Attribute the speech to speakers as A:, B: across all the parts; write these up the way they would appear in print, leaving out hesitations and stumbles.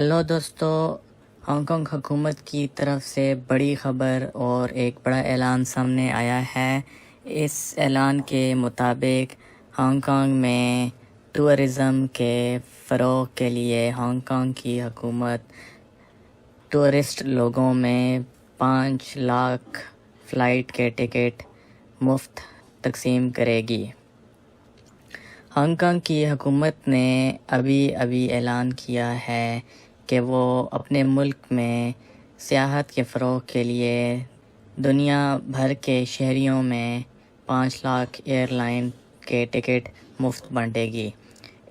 A: Hello دوستو، Hong Kong حکومت کی طرف سے بڑی خبر اور ایک بڑا اعلان سامنے آیا ہے۔ اس اعلان کے مطابق ہانگ کانگ میں ٹورزم کے فروغ کے لیے ہانگ کانگ کی حکومت ٹورسٹ لوگوں میں 5 لاکھ فلائٹ کے ٹکٹ مفت تقسیم کرے گی۔ ہانگ کانگ کی حکومت نے ابھی اعلان کیا ہے کہ وہ اپنے ملک میں سیاحت کے فروغ کے لیے دنیا بھر کے شہریوں میں 5 لاکھ ایئر لائن کے ٹکٹ مفت بانٹے گی۔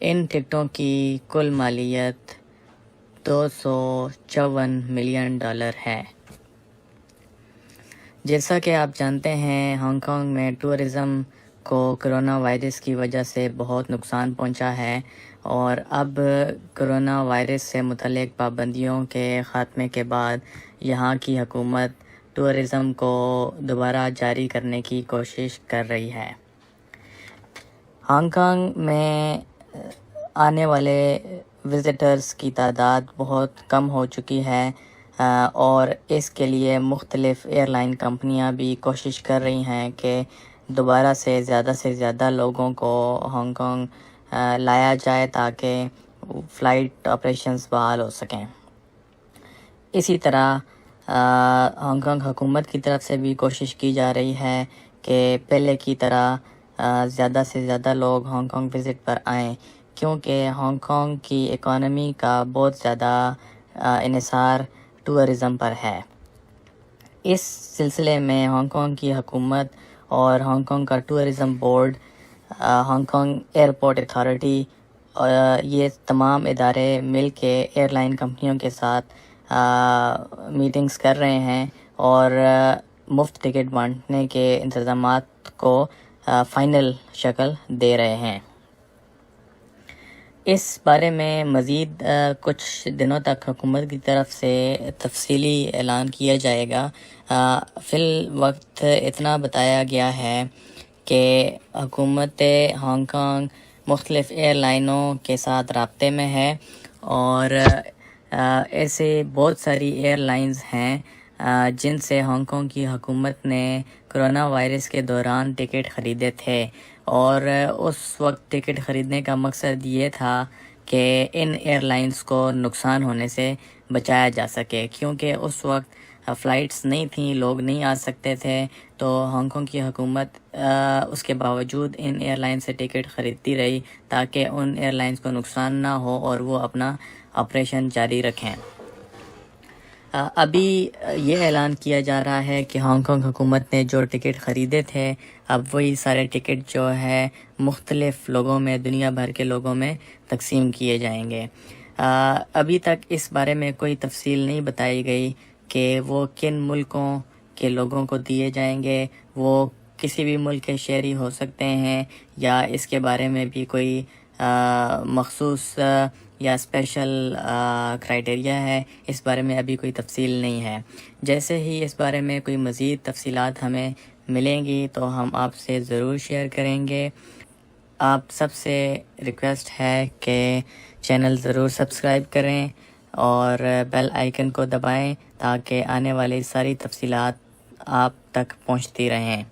A: ان ٹکٹوں کی کل مالیت $254 ملین ہے۔ جیسا کہ آپ جانتے ہیں، ہانگ کانگ میں ٹورزم کو کرونا وائرس کی وجہ سے بہت نقصان پہنچا ہے، اور اب کرونا وائرس سے متعلق پابندیوں کے خاتمے کے بعد یہاں کی حکومت ٹورزم کو دوبارہ جاری کرنے کی کوشش کر رہی ہے۔ ہانگ کانگ میں آنے والے وزٹرز کی تعداد بہت کم ہو چکی ہے، اور اس کے لیے مختلف ایئر لائن کمپنیاں بھی کوشش کر رہی ہیں کہ دوبارہ سے زیادہ لوگوں کو ہانگ کانگ لایا جائے تاکہ فلائٹ آپریشنز بحال ہو سکیں۔ اسی طرح ہانگ کانگ حکومت کی طرف سے بھی کوشش کی جا رہی ہے کہ پہلے کی طرح زیادہ سے زیادہ لوگ ہانگ کانگ وزٹ پر آئیں، کیونکہ ہانگ کانگ کی اکانومی کا بہت زیادہ انحصار ٹورزم پر ہے۔ اس سلسلے میں ہانگ کانگ کی حکومت اور ہانگ کانگ کا tourism board, Hong Kong airport authority, یہ تمام ادارے مل کے ایئر لائن کمپنیوں کے ساتھ میٹنگز کر رہے ہیں اور مفت ٹکٹ بانٹنے کے انتظامات کو فائنل شکل دے رہے ہیں۔ اس بارے میں مزید کچھ دنوں تک حکومت کی طرف سے تفصیلی اعلان کیا جائے گا۔ فی الوقت اتنا بتایا گیا ہے کہ حکومت ہانگ کانگ مختلف ایئر لائنوں کے ساتھ رابطے میں ہے، اور ایسے بہت ساری ایئر لائنز ہیں جن سے ہانگ کانگ کی حکومت نے کرونا وائرس کے دوران ٹکٹ خریدے تھے، اور اس وقت ٹکٹ خریدنے کا مقصد یہ تھا کہ ان ایئر لائنز کو نقصان ہونے سے بچایا جا سکے، کیونکہ اس وقت فلائٹس نہیں تھیں، لوگ نہیں آ سکتے تھے، تو ہانگ کانگ کی حکومت اس کے باوجود ان ایئر لائن سے ٹکٹ خریدتی رہی تاکہ ان ایئر لائنز کو نقصان نہ ہو اور وہ اپنا آپریشن جاری رکھیں۔ ابھی یہ اعلان کیا جا رہا ہے کہ ہانگ کانگ حکومت نے جو ٹکٹ خریدے تھے، اب وہی سارے ٹکٹ جو ہے مختلف لوگوں میں، دنیا بھر کے لوگوں میں تقسیم کیے جائیں گے۔ ابھی تک اس بارے میں کوئی تفصیل نہیں بتائی گئی کہ وہ کن ملکوں کے لوگوں کو دیے جائیں گے۔ وہ کسی بھی ملک کے شہری ہو سکتے ہیں، یا اس کے بارے میں بھی کوئی مخصوص یا اسپیشل کرائٹیریا ہے، اس بارے میں ابھی کوئی تفصیل نہیں ہے۔ جیسے ہی اس بارے میں کوئی مزید تفصیلات ہمیں ملیں گی تو ہم آپ سے ضرور شیئر کریں گے۔ آپ سب سے ریکویسٹ ہے کہ چینل ضرور سبسکرائب کریں اور بیل آئیکن کو دبائیں تاکہ آنے والی ساری تفصیلات آپ تک پہنچتی رہیں۔